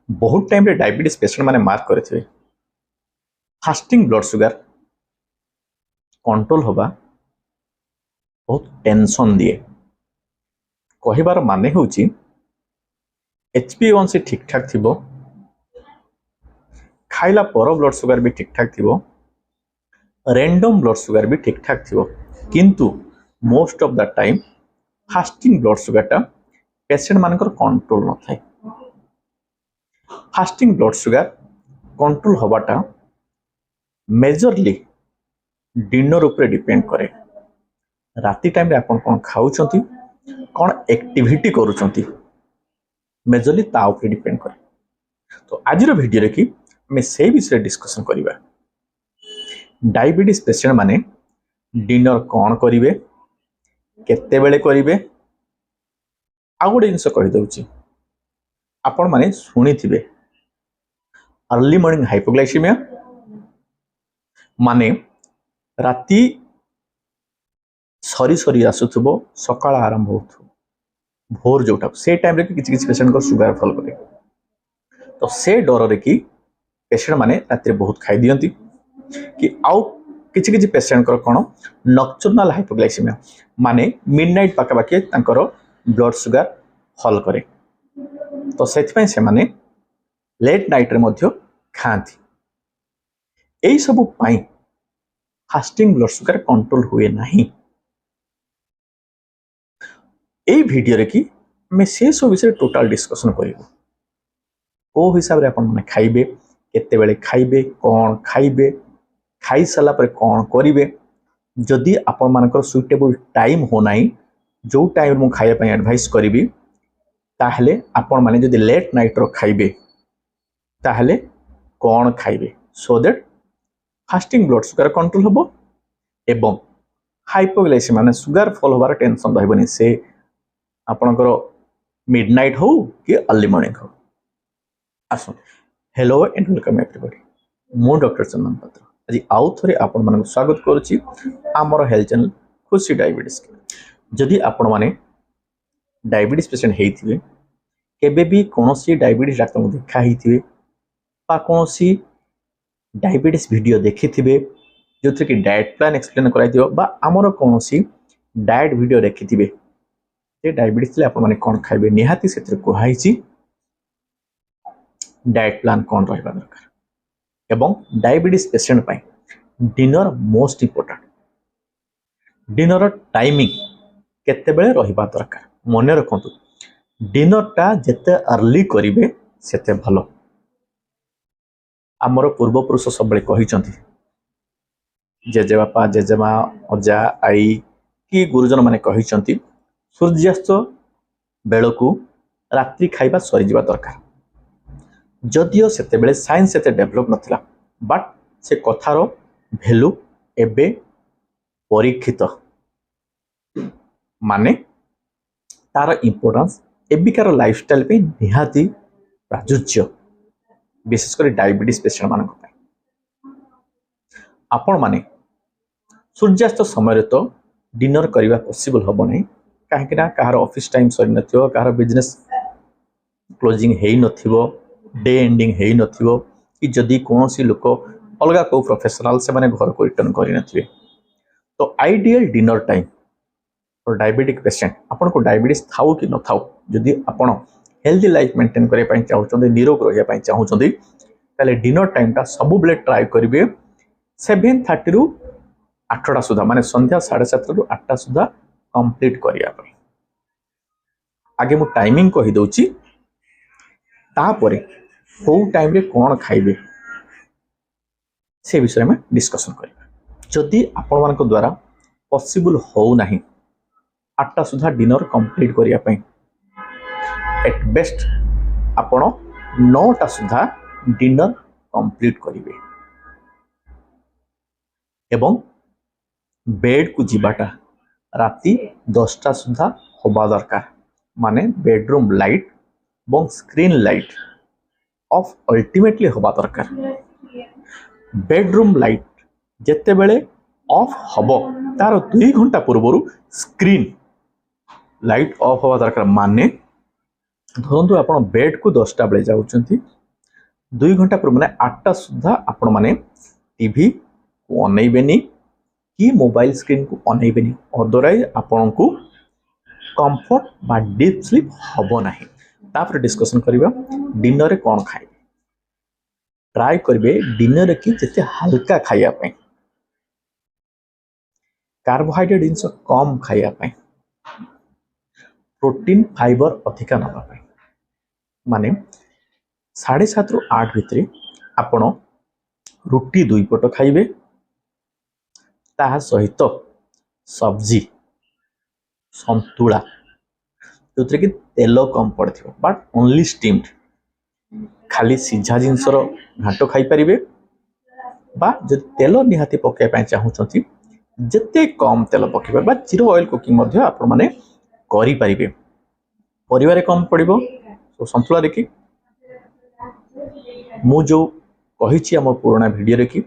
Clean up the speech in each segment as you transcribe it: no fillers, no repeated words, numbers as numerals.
बहुत टाइम रे diabetes patient माने मार्क करथिबे फास्टिंग ब्लड सुगर कंट्रोल होबा बहुत टेंशन दिए। कहिबार माने होउची HbA1c ठीक ठाक थिबो, खाइला पर ब्लड सुगर भी ठीक ठाक थिबो, रैंडम ब्लड सुगर भी ठीक ठाक थिबो, किंतु most of the time fasting blood sugar टा पेशेंट मानकर कंट्रोल न थाए। फास्टिंग ब्लड सुगर कंट्रोल होबाटा मेजरली डिनर ऊपर डिपेंड करे। राति टाइम रे आपण कोन खाउछंती, कोन एक्टिविटी करूछंती, मेजरली ता ऊपर डिपेंड करे। तो आजिर वीडियो रे कि मैं से विषय डिस्कशन करिबा। डायबिटीज पेशेंट माने डिनर कोन करिवे, केते बेले करिवे। आ गोटे जिंस कहि दउची, आपण माने सुनिथिबे अर्ली मॉर्निंग हाइपोग्लाइसीमिया माने राति सरी सरी आसुथबो सकाळ आरंभ होथबो भोर जोटा से टाइम रे किछि किछि पेशेंट को शुगर फॉल करे। तो से डर रे कि पेशेंट माने राति बहुत खाई दियंती कि आउ किछि किछि पेशेंट को कोन नॉक्टर्नल हाइपोग्लाइसीमिया माने मिडनाइट पाका बाकी तांकर ब्लड शुगर फॉल करे। तो सेति पय से माने लेट नाइट रे मध्य खांती। एई सब पाई फास्टिंग ब्लड शुगर कंट्रोल हुए नहीं। एई वीडियो रे कि मैं से सब विषय टोटल डिस्कशन करिवो। ओ हिसाब रे अपन माने खाइबे, केते बेले खाइबे, कोन खाइबे, खाई सला पर कोन करिवे। जदि आपण मानकर सुइटेबल टाइम हो नाही, जो टाइम मु खाया पय एडवाइस करिवि, ताहले आपण माने जदि लेट नाइट रो खाइबे ताहले कोन खाइबे, so that fasting blood sugar control होबो एवं हाइपोग्लाइसीमिया माने शुगर फॉल होबार टेंशन रहबनी। से आपणकर मिडनाइट हो कि अर्ली मॉर्निंग हो। आसो हेलो एंड वेलकम एवरीबॉडी, मु डॉक्टर चंदन पात्र आज आउ थरे आपण मानक स्वागत करूची आमर हेल्थ चैनल खुशी डायबिटीज के। जदि आपण माने डायबिटीज पेशेंट हेइथिबे, केबे भी कोनोसी डायबिटीज डॉक्टर को देखा हेइथिबे बा कोनोसी डायबिटीज वीडियो देखिथिबे जो कि डाइट प्लान एक्सप्लेन कराइथिबो बा आमर कोनोसी डाइट वीडियो देखिथिबे, जे डायबिटीज ले आपण माने कोन खाइबे निहाती सेत्र कोहाइची डाइट प्लान कोन रहबा दरकार। एवं डायबिटीज पेशेंट पाई dinner most important. Dinner timing केते बेले रहबा दरकार मने रखंतु। डिनर टा जेते अर्ली करिवे सेते भलो। आमर पूर्व पुरुष सबले कहिचंती, जेजे बापा जेजेमा अजा आई कि गुरुजन माने कहिचंती सूर्यास्त बेलकू रात्रि खाइबा सरी जिबा दरकार। जदियो सेते बेले साइंस सेते डेवलप नथिला, बट से कथार वैल्यू एबे परीक्षित माने तार इंपोर्टेंस एबिकार लाइफस्टाइल पे निहाती प्राचुर्य, विशेषकर डायबिटीज पेशेंट मानक पाई। आपण माने सूर्यास्त समय तो डिनर करबा पॉसिबल होबो नै, काहे ना कहार ऑफिस टाइम सरी नथियो, कहार बिजनेस क्लोजिंग हेई नथिबो, डे एंडिंग हेई नथिबो, कि जदि कोनोसी लोक अलगा को प्रोफेशनल से माने घर को रिटर्न करि नथिबे। तो ideal dinner time for diabetic patient, आपण को डायबिटीज थाउ कि न थाउ, जदि आपण हेल्दी लाइफ मेंटेन करे पय चाहउछन्ते, निरोग रहिया पय चाहउछन्ते, ताले डिनर टाइम ता सब बेले ट्राई करिवे 7:30 रु 8टा सुधा, माने संध्या 7:30 रु 8टा सुधा कंप्लीट करिया पय। आगे मु टाइमिंग कहि दउची, तापरे को टाइम रे कोन खाइबे से विषय में डिस्कशन करिबा। जदि आपण मानक द्वारा पॉसिबल हो नाही 8टा सुधा डिनर कंप्लीट करिया पय, एट बेस्ट आपण 9टा सुधा डिनर कंप्लीट करिवे एवं बेड को जिबाटा राति 10टा सुधा होबा दरकार। माने बेडरूम लाइट और स्क्रीन लाइट ऑफ अल्टीमेटली होबा दरकार। बेडरूम लाइट जेते बेले ऑफ हबो तार 2 घंटा पूर्व स्क्रीन लाइट ऑफ होबा दरकार। माने धरतु आप बेड को 10टा बेले जाऊँच 2 घंटा पूर्व माने 8टा सुधा आपण माने टीवी को अनैबेनी कि मोबाइल स्क्रीन को अनैबेनी अदरवाइज आपण को कंफर्ट बा डीप स्लीप हबो नाही। तापर डिस्कशन करिबा डिनर रे कोन खाइ ट्राई करिवे डिनर की जते हल्का खाइया पे कार्बोहाइड्रेट जिनस कम खाइया पे प्रोटीन फाइबर अधिका नबा पे माने 7:30 रु 8 भितरे आपण रुटी 2 पट खाइबे ता सहित सब्जी संतुला जो कि तेल कम पड़े बट ओनली स्टीम्ड खाली सीझा जिनसर घाट खाई पारिबे बा जो तेल निहाती पकाइबा चाहूँच जिते कम तेल पकेबा बा जीरो ऑयल कुकिंग मध्य आपण माने करि पारिबे परिवार कम पड़िबो तो संतुला रे कि मु जो कहिछि हम पुराना वीडियो रे कि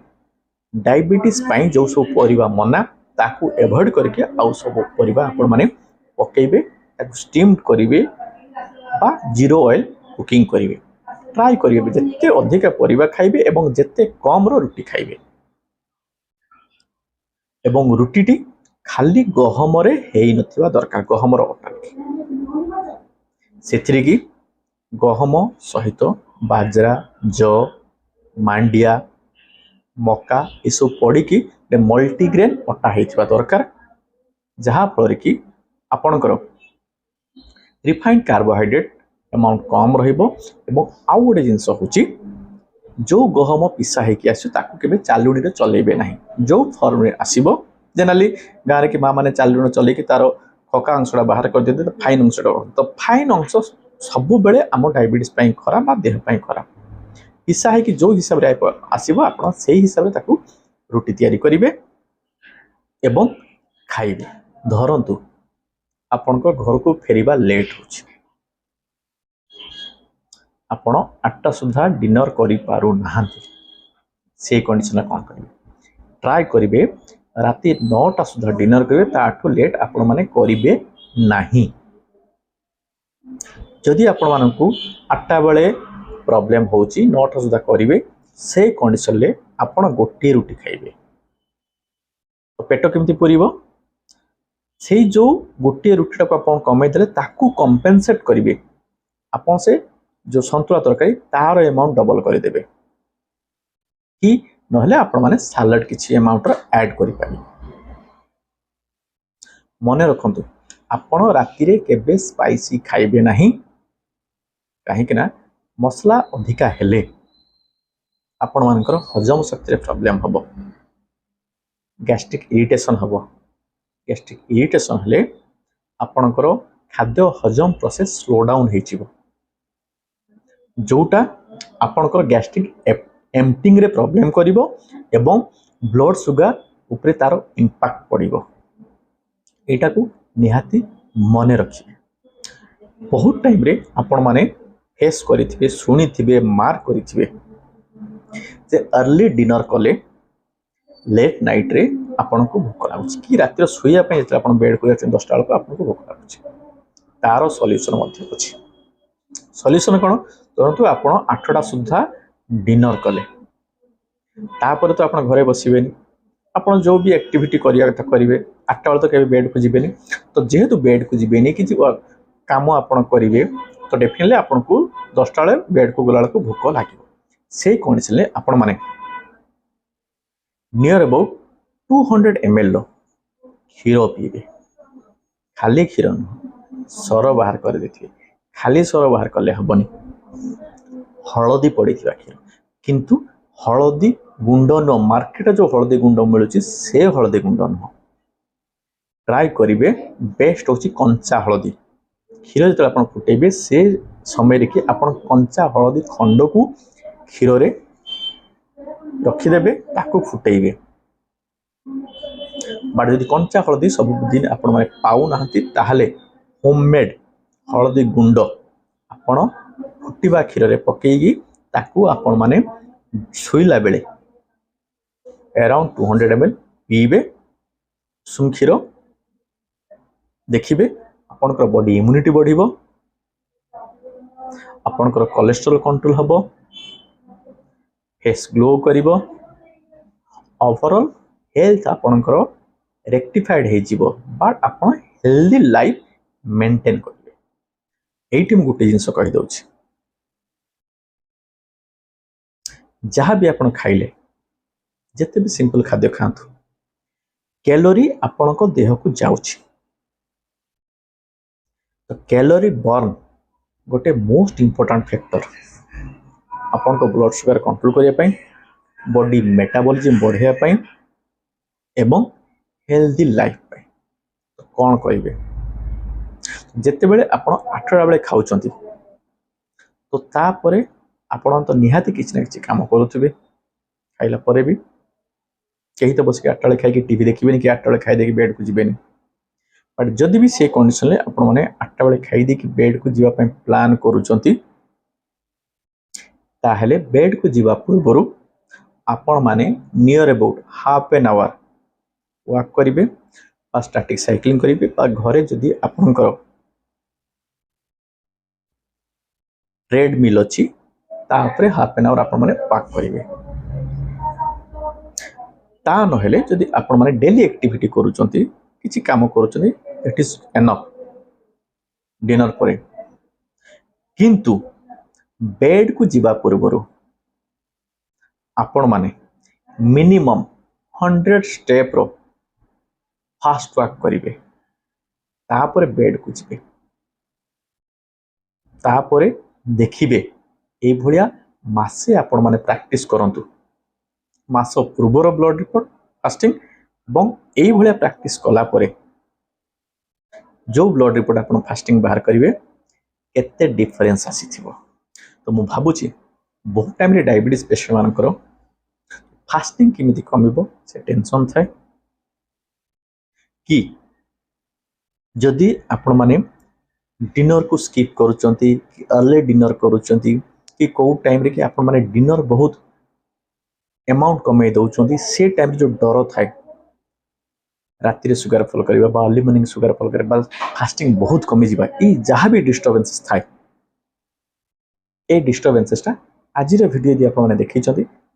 डायबिटीज पाई जो सब परिबा मना ताकू एवॉइड करके आउ सब परिबा आपण माने पकेइबे ताकू स्टीम्ड करिवे बा जीरो ऑयल कुकिंग करिवे ट्राई करिवे जत्ते अधिक परिबा खाइबे एवं जत्ते कम रो रुटी खाइबे एवं रुटीटी खाली गहम रे हेई नथिबा दरकार गहम रो अटा सेथिरे कि गहम सहित बाजरा जौ मांडिया मका ये सब पड़ी कि मल्टीग्रेन अटा होइथिबा दरकार जहाँ फल कि आपणकर रिफाइंड कार्बोहाइड्रेट अमाउंट कम रहिबो एवं आउ गोटे जिनस होची जो गहम पिसा होगी आसो ताकू केबे चालुणी रे चलेबे नाही जो फॉर्म रे आसीबो जेनाली गाँव रे कि माँ माने चालुणी चले कि तार खका अंशटा बाहर कर देते फाइन अंशटा तो फाइन अंश सब बेले आम डायबिटीज पाई खराब बा देह पाई खराब पिसा है कि जो हिसाब रे आसीबो आपण सेही हिसाब रे ताकू रुटी तैयारी करिवे एवं खाइबे धरंतु आपण घर को फेरिबा लेट होछि आपण 8टा सुधा डिनर करि पारु नाहंती से कंडीशन कोन करिवे ट्राई करिवे राति 9टा सुधा डिनर करिवे ताठो लेट आपण माने करिवे नाही जदि आपण मानकू 8टा बेले प्रॉब्लम होची 9टा सुधा करिवे से कंडीशन ले आपण गोटे रुटी खाइबे तो पेट केमती पुरिबो से जो गोटे रुटी टाको आपण कमै देले ताकू कंपेंसेट करिवे आपण से जो संतुला तरकारी तार अमाउंट डबल कर देबे कि नहले आपण माने सालाड किछि अमाउंट रो ऐड करि पाबे मने रखंतु आपण राति रे केबे स्पाइसी खाइबे नाही काहे कि ना मसला अधिका हेले आपण मानकर हजम शक्ति रे प्रॉब्लम हबो गैस्ट्रिक इरिटेशन हबो गैस्ट्रिक इरिटेशन हेले आपणकर खाद्य हजम प्रोसेस स्लो डाउन हे छिबो जोटा आपणकर गैस्ट्रिक एम्पटिंग रे प्रॉब्लम करिवो एवं ब्लड सुगर ऊपर तार इंपैक्ट पड़िवो एटा को निहाती मने रखिए बहुत टाइम रे आपण माने फेस करिथिबे सुनिथिबे मार्क करिथिबे जे अर्ली डिनर कले लेट नाइट रे आपण को भूख लागुछि कि रातिर सोया पे जते आपण बेड को जाछन 10टा को आपण को भूख लागुछि तारो सॉल्यूशन मध्ये अछि सॉल्यूशन कोन परंतु आपण 8टा सुधा डिनर कले तापर तो आपण घरे बसिबेनी आपण जो भी एक्टिविटी करिया कथा करिवे 8टा बेले तो केबे बेड को जिबेनी तो जेहेतु बेड को जिबेनी कि काम आपण करिवे तो डेफिनेटली आपण को 10टा बेले बेड को गला को भूख लागिवो से कंडीशन ले आपण माने नियर अबाउट 200 ml लो क्षीर पीबे खाली क्षीर सर बाहर कर देथिबे खाली सर बाहर कले हबनी हलदी पड़ी क्षीर किंतु हलदी गुंड न मार्केट जो हलदी गुंड मिलुची से हलदी गुंड न ट्राई करिवे बेस्ट होची कंचा हलदी क्षीर जो आप फुटेबे से समय कि आप कंचा हलदी खंड को क्षीर रे रखिदेबे ताकू फुटेबे बट यदि कंचा हलदी सब दिन आपण माने पाउ नाहंती ताहले होममेड हलदी गुंड आपण फुटिबा क्षीर रे पकेई ताकू आपण माने सोइला बेले अराउंड 200 ml पीबे सुम क्षीर देखिबे आपनकर बॉडी इम्यूनिटी बढ़िबो आपणकर कोलेस्ट्रॉल कंट्रोल हबो, फेस ग्लो करिवो, ओवरऑल हेल्थ आपणकर रेक्टिफाइड हे जीवो, बट आपण हेल्दी लाइफ मेंटेन करिवे। एठी हम गोटे जिंस कहि दउछि, जहाँ भी आपण खाइले जेते भी सिंपल खाद्य खातु, कैलोरी आपण को देह को जाउछि। तो कैलोरी बर्न गोटे मोस्ट इंपोर्टेंट फैक्टर आपण को ब्लड शुगर कंट्रोल करिया पई, बॉडी मेटाबॉलिज्म बढ़िया पई एवं हेल्दी लाइफ पई। तो कौन कहिबे, जेते बेले आपण 8टा बेले खाउचंती तो तापरे आपण तो निहाती किछि ना किछि काम करूथिबे। खाइला परे भी कहीं तो बस के 8टा बेले खाई टीवी देखिबेनी कि 8टा बेले खाई देके बेड को जिबेनी, बट जदि भी से कंडीशन ले आपण माने 8टा बेले खाई देके बेड को जीवा पई प्लान करूचंती, ताहले बेड को जीवा पूर्वरु आपण माने near about half an hour walk करिवे बा स्टैटिक साइक्लिंग करिवे, बा घरे जदि आपनकर ट्रेडमिल अछि तापरे हाफ एन आवर आपण माने वॉक करिवे। ता नहेले जदि आपण माने डेली एक्टिविटी करूचंती, किछि काम करूचंती, इट इज एनफ डिनर परे। किंतु बेड को जीवा पूर्वरु आपण माने मिनिमम 100 स्टेप रो फास्ट वॉक करिवे, तापरे बेड को जीवे, तापरे देखिबे ए भलिया मासे आपण माने प्रैक्टिस करंतु। मास पूर्वर ब्लड रिपोर्ट फास्टिंग एवं एई भलिया प्रैक्टिस कला परे जो ब्लड रिपोर्ट आपण फास्टिंग बाहर करिवे केते डिफरेंस आसीथिबो। तो मु भाबुची बहुत टाइम रे डायबिटीज पेशेंट मानकर फास्टिंग केमिति कमिबो से टेंशन थाए कि जदि आपण माने डिनर को स्किप करूचंती कि अर्ली डिनर करूचंती कि को टाइम रे कि आपण माने डिनर बहुत अमाउंट कमे दउचंती, से टाइम जो डर थाए राति रे शुगर फॉल करबा बा अर्ली मॉर्निंग शुगर फॉल करबा फास्टिंग बहुत कमी जिबा, ई जहाँ भी डिस्टर्बेंसेस थाए ए डिस्टर्बेंसेसटा आज वीडियो यदि आप देखी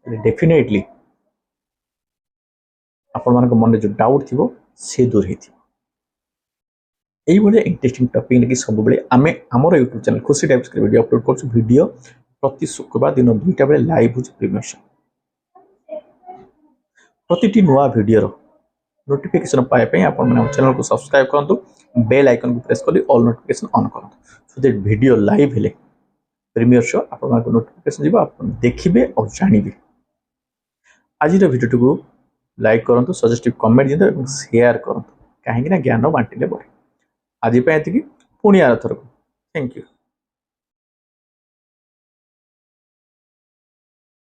डेफिनेटली आपण मान मन जो डाउट थी से दूर हो। इंटरेस्टिंग टॉपिक लेकिन सब बेले आम आमर यूट्यूब चैनल खुशी टाइप्स वीडियो अपलोड कर वीडियो प्रति शुक्रवार दिन 2टा बेले लाइव हो प्रीमियर शो। प्रति नुआ वीडियो नोटिफिकेशन पाए आपण चैनल को सब्सक्राइब करूँ, बेल आइकन को प्रेस कर ऑल नोटिफिकेशन ऑन करूँ, सो दैट वीडियो लाइव हेले प्रीमियर शो आपको नोटिफिकेशन जीव आप देखिए और जानवे। आज वीडियो को लाइक करूँ, सजेस्टिव कमेंट दिखाते शेयर करूँ, कहीं ज्ञान बांटिले बढ़े। आज पुणी आर थर थैंक यू।